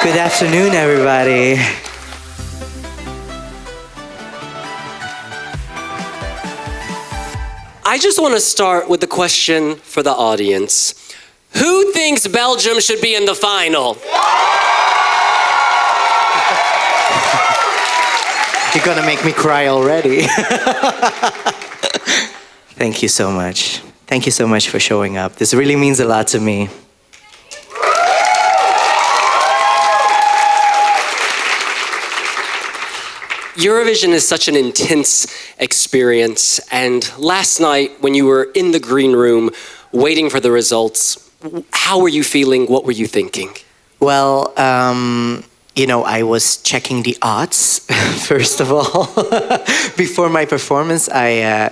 Good afternoon, everybody. I just want to start with the question for the audience. Who thinks Belgium should be in the final? You're gonna make me cry already. Thank you so much. Thank you so much for showing up. This really means a lot to me. Eurovision is such an intense experience, and last night when you were in the green room waiting for the results, how were you feeling? What were you thinking? Well, I was checking the odds, first of all. Before my performance,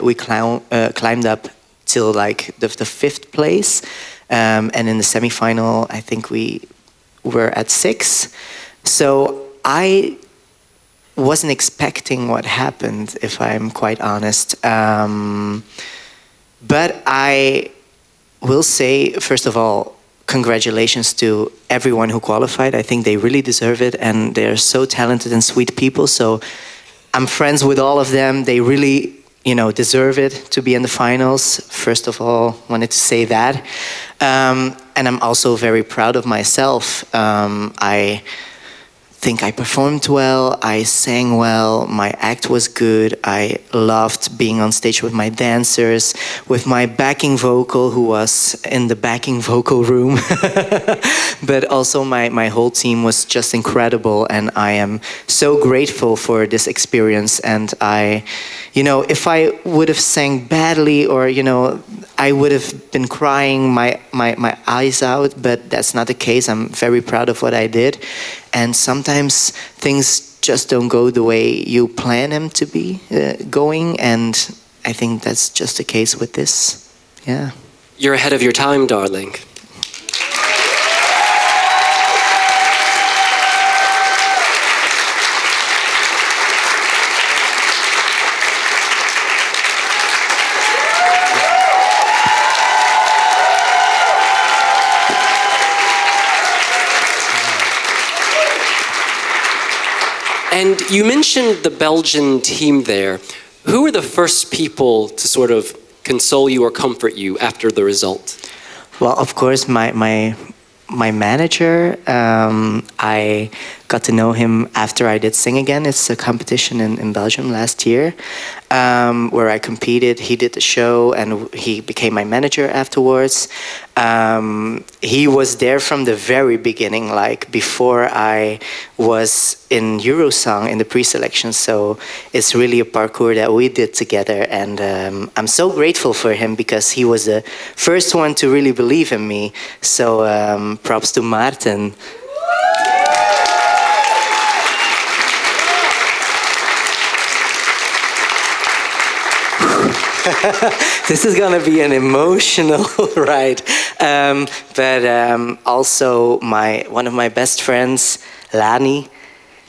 we climbed up till like the fifth place. And in the semifinal, I think we were at 6. So I wasn't expecting what happened, if I'm quite honest. But I will say, first of all, congratulations to everyone who qualified. I think they really deserve it, and they're so talented and sweet people. So I'm friends with all of them. They really, deserve it to be in the finals. First of all, wanted to say that. And I'm also very proud of myself. I think I performed well, I sang well, my act was good, I loved being on stage with my dancers, with my backing vocal who was in the backing vocal room. But also my whole team was just incredible, and I am so grateful for this experience. And if I would have sang badly, or I would have been crying my eyes out, but that's not the case. I'm very proud of what I did. And sometimes things just don't go the way you plan them to be going. And I think that's just the case with this. Yeah. You're ahead of your time, darling. And you mentioned the Belgian team there. Who were the first people to sort of console you or comfort you after the result? Well, of course, my manager. I got to know him after I did Sing Again. It's a competition in Belgium last year where I competed. He did the show and he became my manager afterwards. He was there from the very beginning, like before I was in Eurosong in the pre-selection. So it's really a parkour that we did together. And I'm so grateful for him because he was the first one to really believe in me. So props to Maarten. This is gonna be an emotional ride, but also one of my best friends, Lani,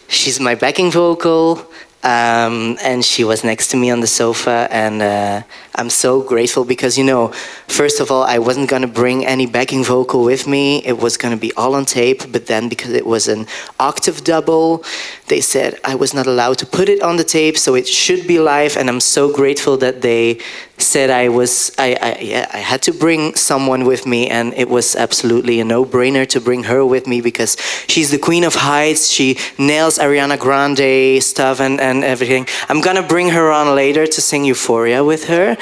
she's my backing vocal, and she was next to me on the sofa, and I'm so grateful because, first of all, I wasn't gonna bring any backing vocal with me. It was gonna be all on tape, but then because it was an octave double, they said I was not allowed to put it on the tape, so it should be live, and I'm so grateful that they said I had to bring someone with me, and it was absolutely a no-brainer to bring her with me because she's the queen of heights. She nails Ariana Grande stuff and everything. I'm gonna bring her on later to sing Euphoria with her.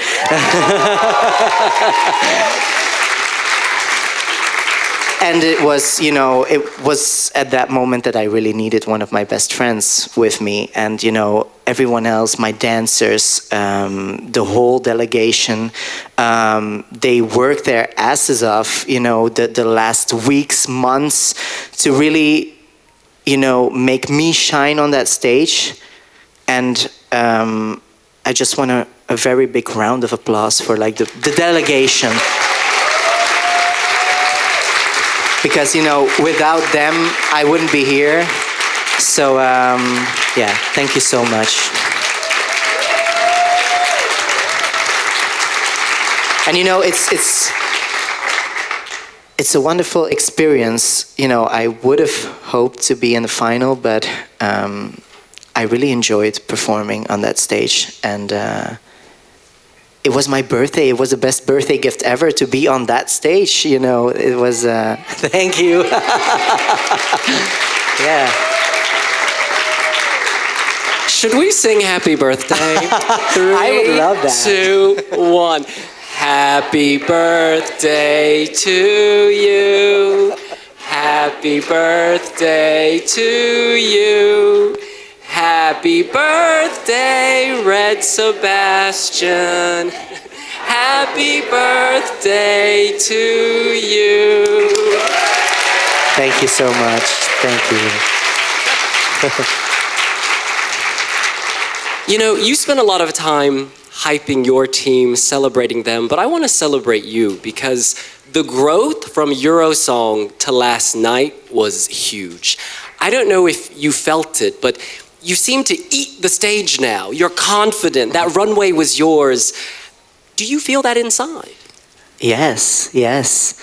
And it was at that moment that I really needed one of my best friends with me. And, everyone else, my dancers, the whole delegation, they worked their asses off, the last weeks, months to really, make me shine on that stage. And I just want a very big round of applause for the delegation. Because, without them, I wouldn't be here. So, thank you so much. And, it's a wonderful experience. You know, I would have hoped to be in the final, but I really enjoyed performing on that stage, and it was my birthday. It was the best birthday gift ever to be on that stage. You know, it was. Thank you. Yeah. Should we sing happy birthday? 3, I would love that. 2, 1. Happy birthday to you. Happy birthday to you. Happy birthday, Red Sebastian. Happy birthday to you. Thank you so much. Thank you. You know, you spend a lot of time hyping your team, celebrating them, but I want to celebrate you because the growth from Eurosong to last night was huge. I don't know if you felt it, but you seem to eat the stage now. You're confident. That runway was yours. Do you feel that inside? Yes, yes.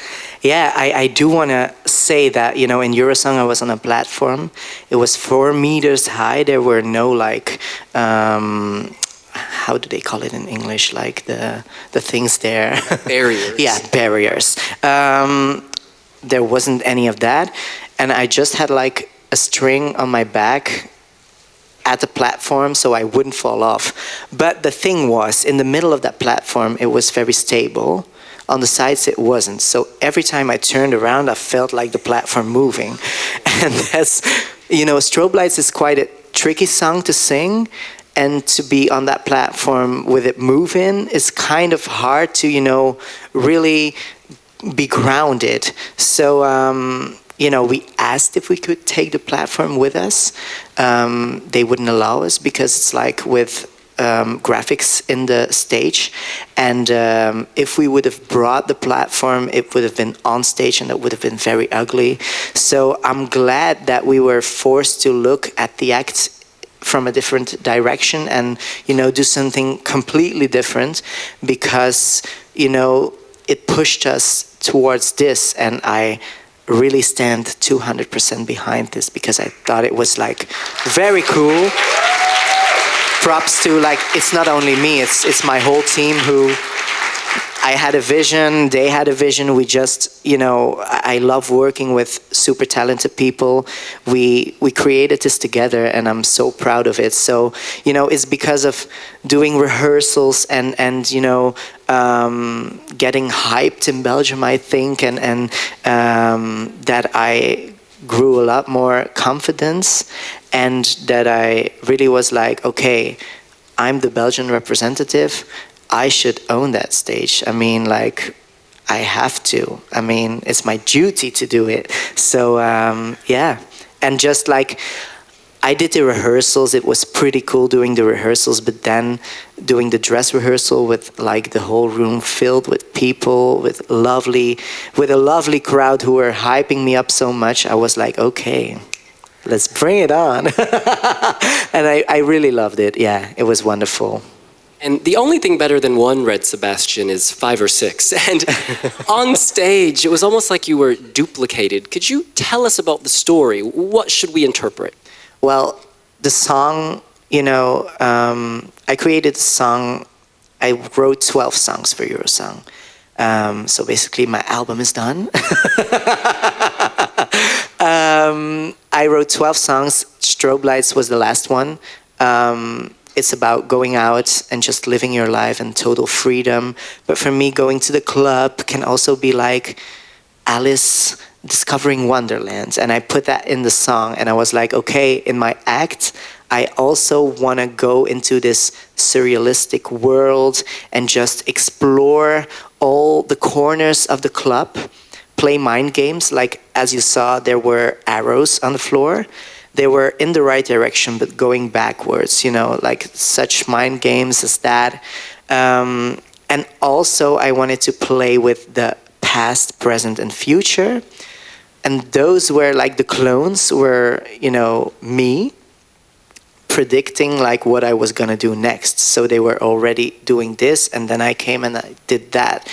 Yeah, I do want to say that, you know, in Eurosong I was on a platform. It was 4 meters high. There were no, like, how do they call it in English? Like the things there. Barriers. Yeah, barriers. There wasn't any of that. And I just had, like, a string on my back at the platform so I wouldn't fall off. But the thing was, in the middle of that platform, it was very stable. On the sides, it wasn't. So every time I turned around, I felt like the platform moving. And that's, you know, Strobe Lights is quite a tricky song to sing. And to be on that platform with it moving is kind of hard to, you know, really be grounded. So, you know, we asked if we could take the platform with us. They wouldn't allow us because it's like with graphics in the stage. And if we would have brought the platform, it would have been on stage and that would have been very ugly. So I'm glad that we were forced to look at the act from a different direction and, you know, do something completely different because, you know, it pushed us towards this, and I really stand 200% behind this because I thought it was, like, very cool. Props to, like, it's not only me, it's my whole team who, I had a vision, they had a vision, we just, you know, I love working with super talented people. We created this together and I'm so proud of it. So, you know, it's because of doing rehearsals and you know, getting hyped in Belgium, I think, and that I grew a lot more confidence, and that I really was like, okay, I'm the Belgian representative. I should own that stage. I mean, like, I have to. I mean, it's my duty to do it. So, yeah. And just like, I did the rehearsals. It was pretty cool doing the rehearsals, but then doing the dress rehearsal with, like, the whole room filled with people, with a lovely crowd who were hyping me up so much, I was like, okay, let's bring it on. And I really loved it. Yeah, it was wonderful. And the only thing better than 1 Red Sebastian is 5 or 6. And on stage, it was almost like you were duplicated. Could you tell us about the story? What should we interpret? Well, the song, you know, I created a song. I wrote 12 songs for Eurosong. So basically my album is done. I wrote 12 songs. Strobe Lights was the last one. It's about going out and just living your life and total freedom. But for me, going to the club can also be like Alice discovering Wonderland. And I put that in the song. And I was like, okay, in my act, I also want to go into this surrealistic world and just explore all the corners of the club, play mind games. Like, as you saw, there were arrows on the floor. They were in the right direction, but going backwards, you know, like such mind games as that. And also I wanted to play with the past, present, and future. And those were like the clones were, you know, me predicting like what I was gonna do next. So they were already doing this, and then I came and I did that,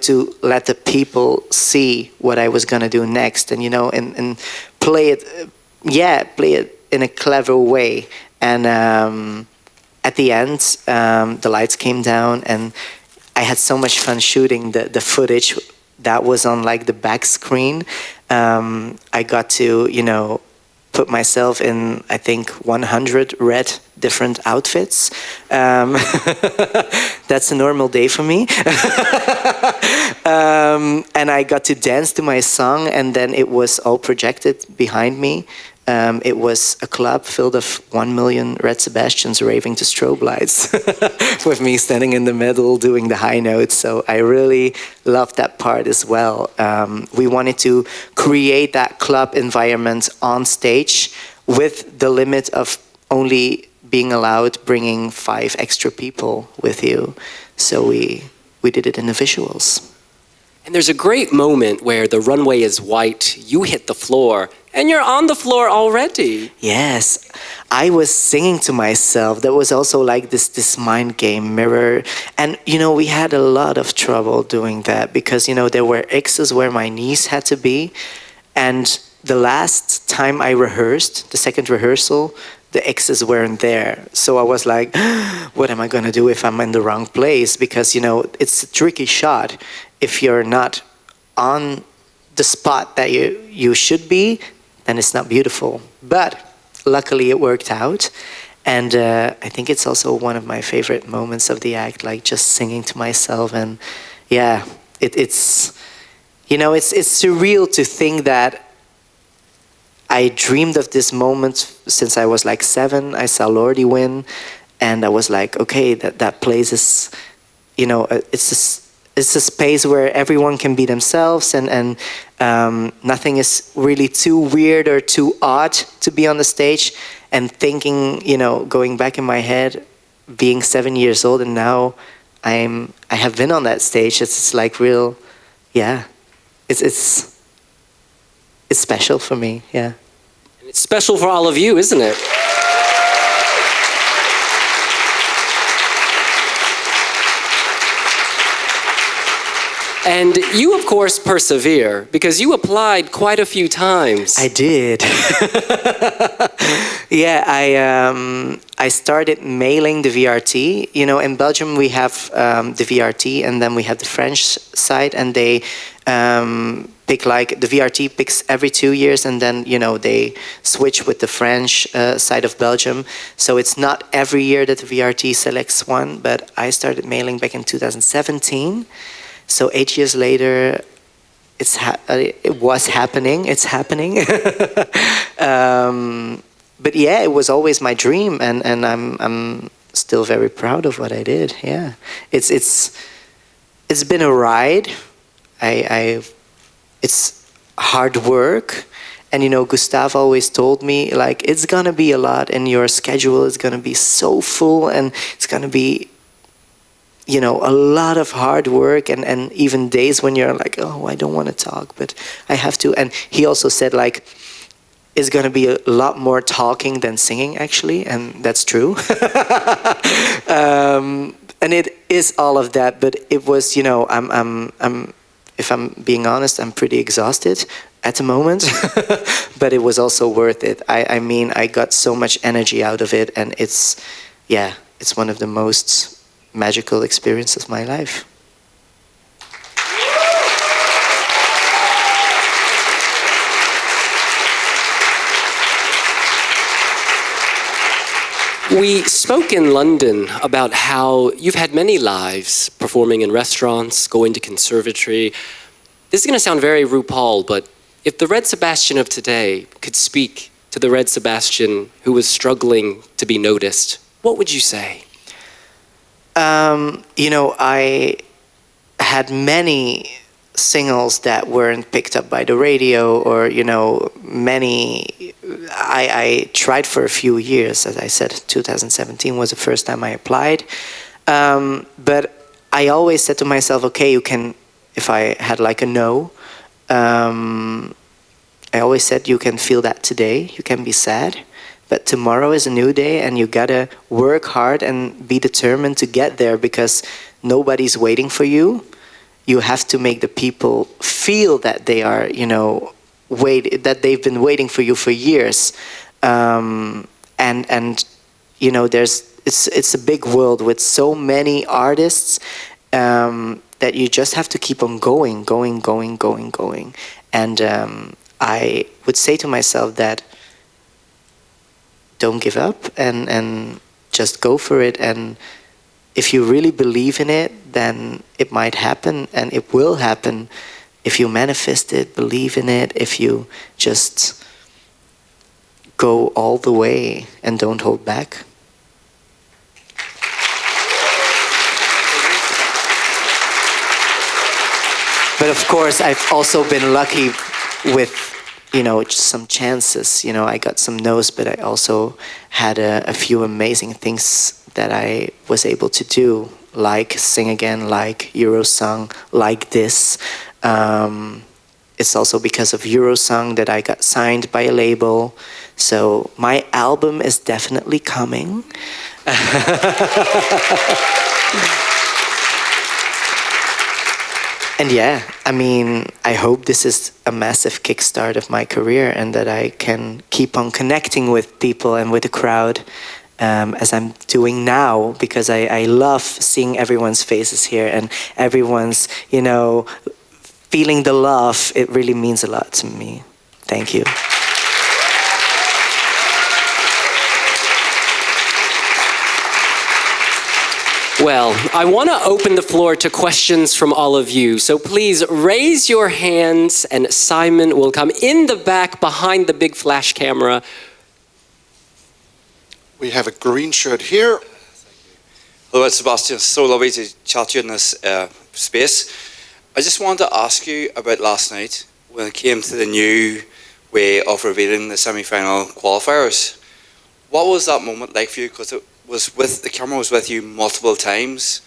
to let the people see what I was gonna do next, and and play it, play it in a clever way. And at the end, the lights came down, and I had so much fun shooting the footage that was on like the back screen. I got to, put myself in, I think, 100 red different outfits. That's a normal day for me. And I got to dance to my song, and then it was all projected behind me. It was a club filled of 1 million Red Sebastians raving to Strobe Lights with me standing in the middle doing the high notes. So I really loved that part as well. We wanted to create that club environment on stage with the limit of only being allowed bringing 5 extra people with you. So we did it in the visuals. And there's a great moment where the runway is white, you hit the floor, and you're on the floor already. Yes, I was singing to myself. That was also like this mind game mirror. And, we had a lot of trouble doing that because, there were X's where my knees had to be. And the last time I rehearsed, the second rehearsal, the X's weren't there. So I was like, what am I going to do if I'm in the wrong place? Because, it's a tricky shot. If you're not on the spot that you should be, then it's not beautiful. But luckily it worked out. And I think it's also one of my favorite moments of the act, like just singing to myself. And yeah, it's surreal to think that I dreamed of this moment since I was like 7. I saw Lordi win, and I was like, okay, that place is, it's a space where everyone can be themselves, and nothing is really too weird or too odd to be on the stage. And thinking, going back in my head, being 7 years old, and now I have been on that stage. It's like real, yeah. It's special for me, yeah. And it's special for all of you, isn't it? And you, of course, persevere, because you applied quite a few times. I did. Yeah, I started mailing the VRT. In Belgium we have the VRT, and then we have the French side, and they pick the VRT picks every 2 years, and then they switch with the French side of Belgium. So it's not every year that the VRT selects one, but I started mailing back in 2017. So 8 years later, it was happening. It's happening. But yeah, it was always my dream, and I'm still very proud of what I did. Yeah, it's been a ride. It's hard work, and Gustav always told me like it's gonna be a lot, and your schedule is gonna be so full, and it's gonna be a lot of hard work, and even days when you're like, oh, I don't want to talk, but I have to. And he also said like, it's going to be a lot more talking than singing, actually, and that's true. And it is all of that, but it was, I'm if I'm being honest, I'm pretty exhausted at the moment, but it was also worth it. I mean, I got so much energy out of it, and it's one of the most magical experiences of my life. We spoke in London about how you've had many lives, performing in restaurants, going to conservatory. This is going to sound very RuPaul, but if the Red Sebastian of today could speak to the Red Sebastian who was struggling to be noticed, what would you say? I had many singles that weren't picked up by the radio, or many. I tried for a few years. As I said, 2017 was the first time I applied, but I always said to myself, okay, you can. If I had like a no, I always said you can feel that today, you can be sad, but tomorrow is a new day, and you gotta work hard and be determined to get there, because nobody's waiting for you. You have to make the people feel that they are, that they've been waiting for you for years. And it's a big world with so many artists, that you just have to keep on going. And I would say to myself that don't give up, and just go for it. And if you really believe in it, then it might happen, and it will happen if you manifest it, believe in it, if you just go all the way and don't hold back. But of course, I've also been lucky with, some chances. I got some no's, but I also had a few amazing things that I was able to do, like Sing Again, like Eurosong, like this. It's also because of Eurosong that I got signed by a label. So my album is definitely coming. And yeah, I hope this is a massive kickstart of my career, and that I can keep on connecting with people and with the crowd, as I'm doing now, because I love seeing everyone's faces here and everyone's, feeling the love. It really means a lot to me. Thank you. Well, I want to open the floor to questions from all of you. So please raise your hands, and Simon will come in the back behind the big flash camera. We have a green shirt here. Hello, it's Sebastian. So lovely to chat to you in this space. I just wanted to ask you about last night when it came to the new way of revealing the semi-final qualifiers. What was that moment like for you? Because the camera was with you multiple times.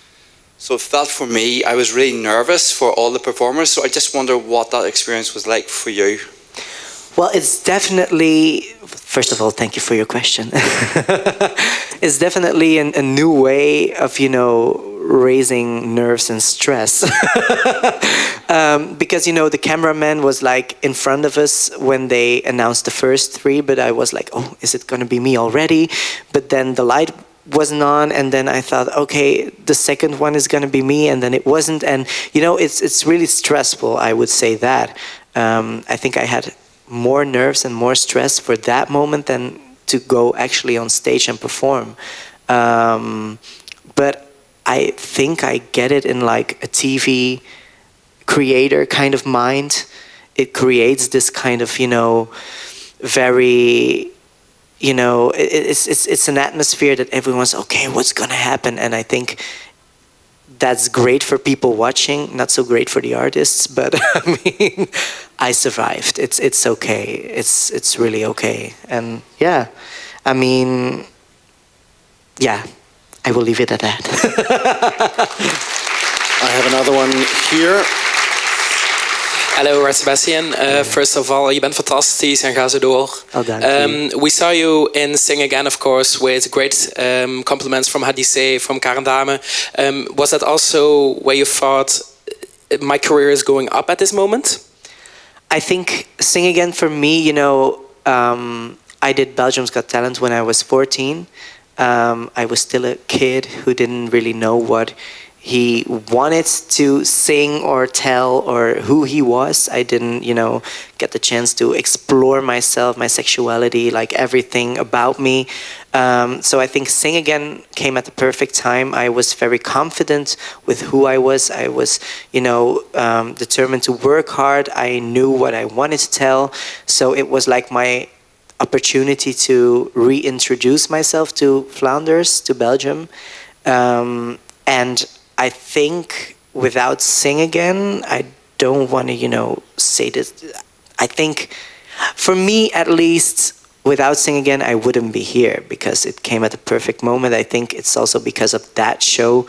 So it felt for me, I was really nervous for all the performers. So I just wonder what that experience was like for you. Well, it's definitely, first of all, thank you for your question. It's definitely a new way of, raising nerves and stress. Because, the cameraman was like in front of us when they announced the first three, but I was like, oh, is it going to be me already? But then the light wasn't on, and then I thought, okay, the second one is going to be me, and then it wasn't. And, it's really stressful, I would say that. I think I had more nerves and more stress for that moment than to go actually on stage and perform. But I think I get it in like a TV creator kind of mind. It creates this kind of, very, it's an atmosphere that everyone's, okay, what's going to happen? And I think that's great for people watching, not so great for the artists, but I survived. It's okay. It's really okay. And yeah, I will leave it at that. I have another one here. Hello, Sebastian. First of all, je bent fantastisch en ga zo door. Oh, dank je. We saw you in Sing Again, of course, with great compliments from Hadise, from Karen Dame. Was that also where you thought my career is going up at this moment? I think Sing Again for me, I did Belgium's Got Talent when I was 14. I was still a kid who didn't really know what he wanted to sing or tell or who he was. I didn't, get the chance to explore myself, my sexuality, like everything about me. So I think Sing Again came at the perfect time. I was very confident with who I was. I was, determined to work hard. I knew what I wanted to tell. So it was like my opportunity to reintroduce myself to Flanders, to Belgium. And I think without Sing Again, I don't want to, say this. I think, for me at least, without Sing Again, I wouldn't be here because it came at the perfect moment. I think it's also because of that show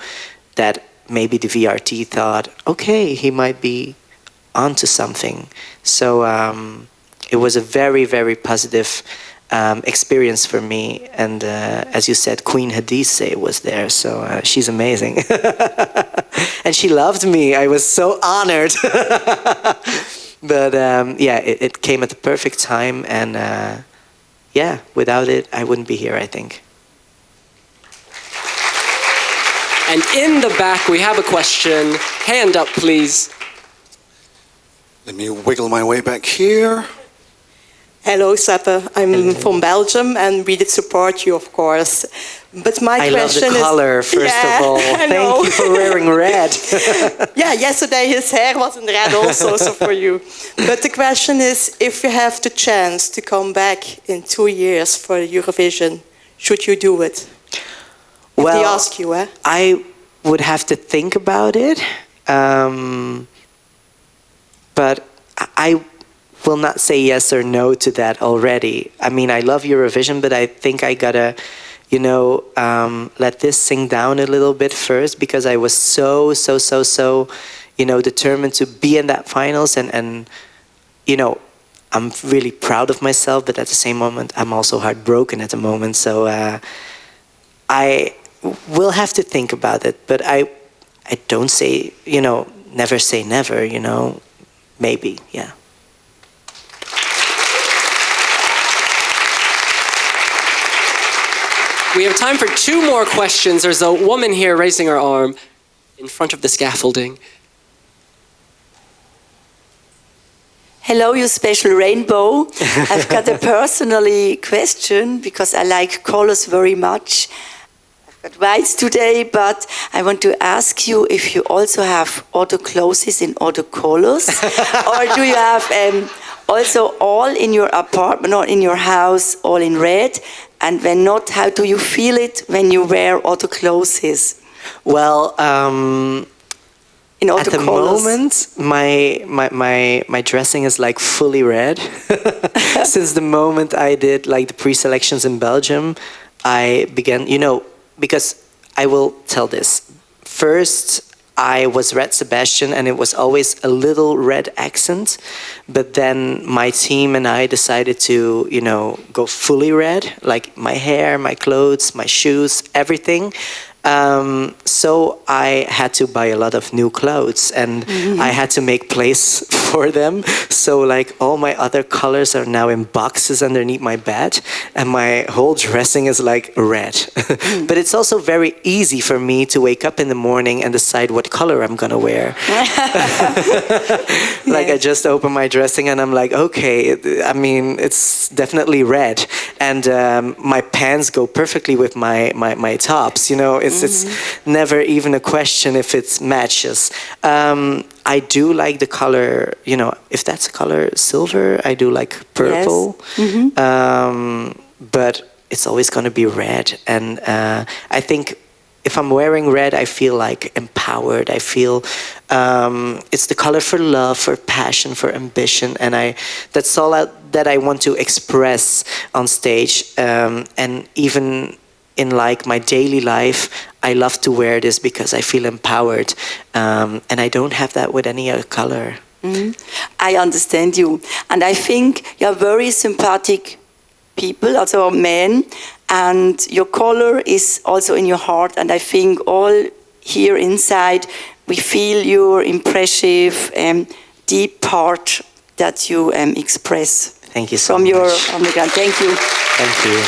that maybe the VRT thought, okay, he might be onto something. So it was a very, very positive experience for me. And as you said, Queen Hadise was there, so she's amazing. And she loved me. I was so honored. But yeah, it came at the perfect time, and yeah, without it, I wouldn't be here, I think. And in the back, we have a question. Hand up, please. Let me wiggle my way back here. Hello, Seppe. I'm from Belgium, and we did support you, of course. But my question love the color, first of all. Thank you for wearing red. Yeah, yesterday his hair was in red also, so for you. But the question is, if you have the chance to come back in 2 years for Eurovision, should you do it? If they ask you, I would have to think about it. But I will not say yes or no to that already. I mean, I love Eurovision, but I think I gotta, let this sink down a little bit first, because I was so, determined to be in that finals, and I'm really proud of myself, but at the same moment, I'm also heartbroken at the moment. So I will have to think about it, but I don't say, never say never, maybe, yeah. We have time for 2 more questions. There's a woman here raising her arm in front of the scaffolding. Hello, you special rainbow. I've got a personally question, because I like colors very much. I've got whites today, but I want to ask you if you also have other clothes in other colors, or do you have also all in your apartment or in your house all in red? And when not, how do you feel it when you wear other clothes? Well, in other at the colors? moment, my dressing is like fully red. Since the moment I did like the pre-selections in Belgium, I began, because I will tell this. First, I was red Sebastian, and it was always a little red accent. But then my team and I decided to, go fully red, like my hair, my clothes, my shoes, everything. So I had to buy a lot of new clothes, and I had to make place for them. So like all my other colors are now in boxes underneath my bed, and my whole dressing is like red. But it's also very easy for me to wake up in the morning and decide what color I'm gonna wear. Like I just open my dressing and I'm like, okay, I mean, it's definitely red. And my pants go perfectly with my tops, It's never even a question if it matches. I do like the color, if that's a color silver, I do like purple. Yes. But it's always going to be red. And I think if I'm wearing red, I feel like empowered. I feel it's the color for love, for passion, for ambition. And that's all that I want to express on stage. And even in like my daily life, I love to wear this because I feel empowered, and I don't have that with any other color. I understand you, and I think you're very sympathetic people, also men, and your color is also in your heart, and I think all here inside we feel your impressive, deep part that you express. Thank you so from much. Your underground. Thank you. Thank you.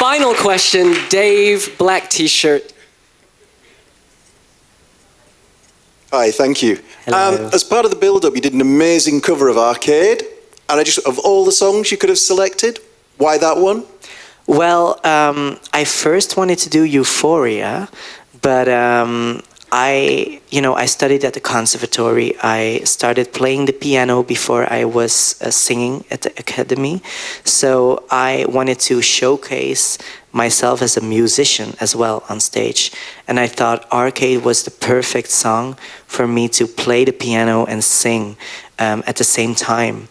Final question, Dave, black t-shirt. Hi, thank you. Hello. As part of the build-up, you did an amazing cover of Arcade, and of all the songs you could have selected, why that one? Well, I first wanted to do Euphoria, but I studied at the conservatory. I started playing the piano before I was singing at the academy. So I wanted to showcase myself as a musician as well on stage. And I thought Arcade was the perfect song for me to play the piano and sing at the same time.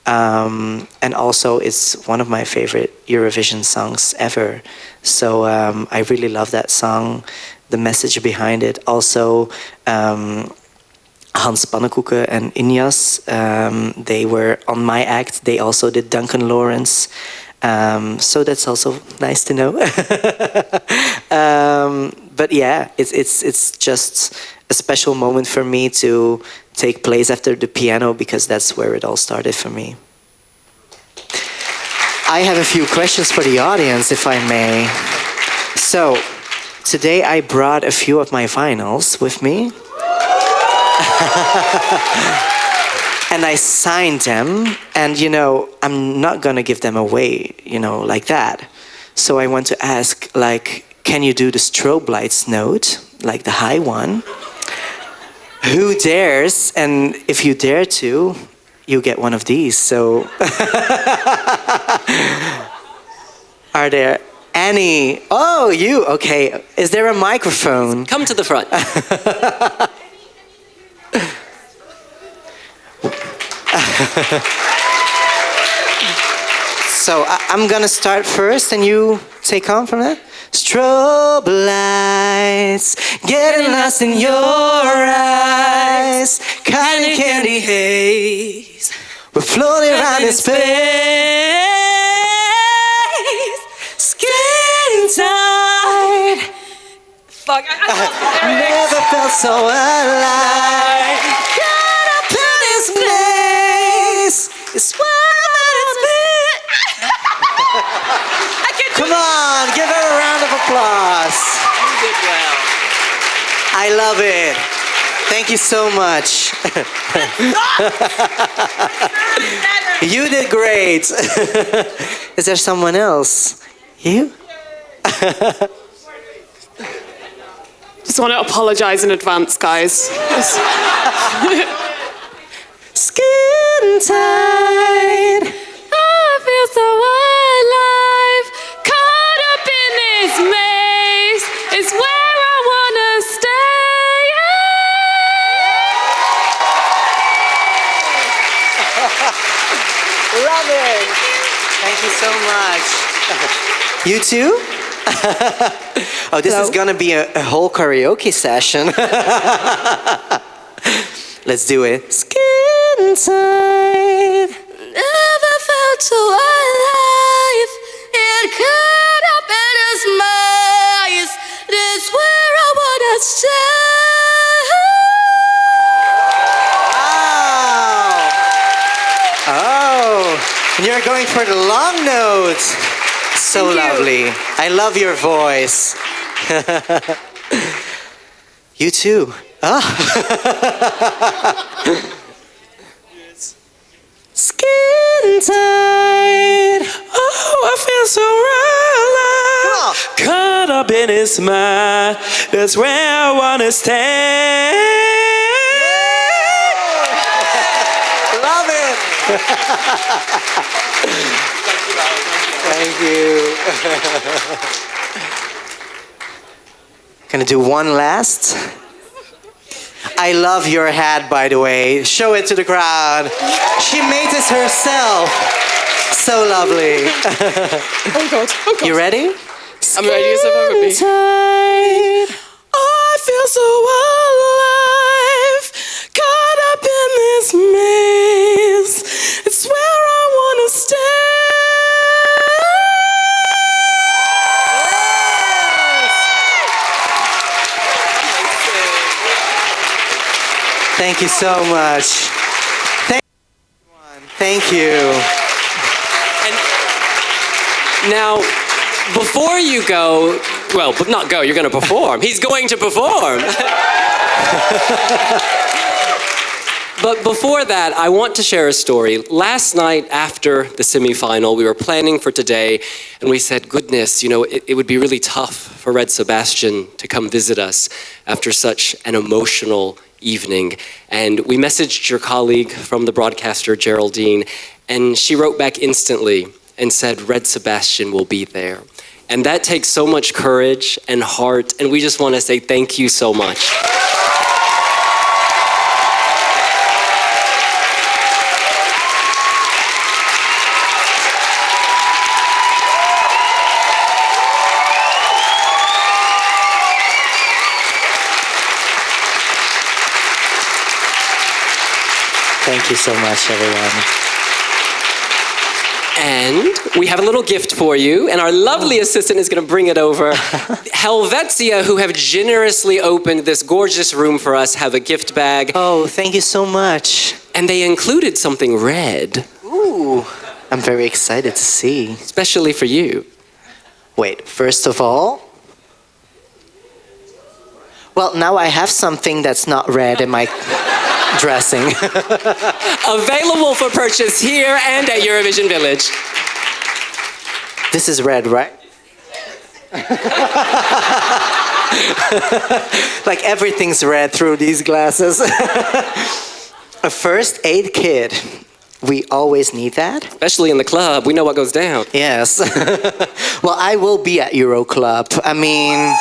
And also it's one of my favorite Eurovision songs ever. So I really love that song, the message behind it. Also, Hans Pannenkoeken and Injas. They were on my act. They also did Duncan Lawrence. So that's also nice to know. But yeah, it's just a special moment for me to take place after the piano because that's where it all started for me. I have a few questions for the audience, if I may. So, today I brought a few of my vinyls with me. And I signed them, and you know, I'm not gonna give them away, you know, like that. So I want to ask, like, can you do the Strobe Lights note, like the high one? Who dares? And if you dare to, you get one of these. So, are there any? Oh, you, okay. Is there a microphone? Come to the front. So I'm gonna start first and you take on from that. Strobe lights, getting lost in your eyes, cotton candy haze, we're floating around in space, skin tight. Fuck, I never felt so alive. Got up in this place, it's where it's been. Come on, give her a round of applause. You did well. I love it. Thank you so much. You did great. Is there someone else? You? Just want to apologize in advance, guys. Skin tight. I feel so alive, caught up in this maze. It's where I wanna stay. Love it. Thank you so much. You too? Oh, this is gonna be a whole karaoke session. Let's do it. Skin tight. Never felt so alive. It caught up in his maze. That's where I wanna stay. Wow. Oh, and you're going for the long notes. So lovely. I love your voice. You too. Ah. Skin tight. Oh, I feel so alive. Caught up in his mind. That's where I wanna stay. Love it. Thank you. Gonna do one last. I love your hat, by the way. Show it to the crowd. She made this herself. So lovely. Oh God, oh God. You ready? I'm ready as ever would be. Tight. I feel so alive, caught up in this maze. It's where I wanna stay. Thank you so much. Thank you. And now, before you go, well, but not go, you're going to perform. He's going to perform. But before that, I want to share a story. Last night after the semi-final, we were planning for today, and we said, goodness, you know, it would be really tough for Red Sebastian to come visit us after such an emotional evening. And we messaged your colleague from the broadcaster, Geraldine, and she wrote back instantly and said, Red Sebastian will be there. And that takes so much courage and heart, and we just want to say thank you so much. Thank you so much, everyone. And we have a little gift for you, and our lovely assistant is going to bring it over. Helvetia, who have generously opened this gorgeous room for us, have a gift bag. Oh, thank you so much. And they included something red. Ooh, I'm very excited to see. Especially for you. Wait, first of all, well, now I have something that's not red in my dressing. Available for purchase here and at Eurovision Village. This is red, right? Like everything's red through these glasses. A first aid kit. We always need that. Especially in the club. We know what goes down. Yes. Well, I will be at Euro Club. I mean,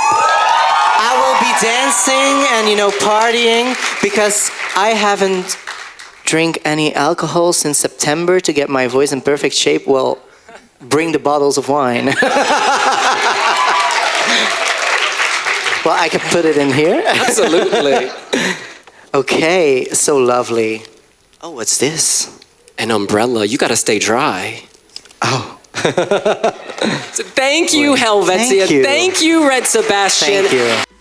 I will be dancing and, partying because I haven't drank any alcohol since September to get my voice in perfect shape. Well, bring the bottles of wine. Well, I can put it in here. Absolutely. Okay, so lovely. Oh, what's this? An umbrella. You gotta stay dry. Oh. So thank you, Helvetia. Thank you. Thank you, Red Sebastian. Thank you.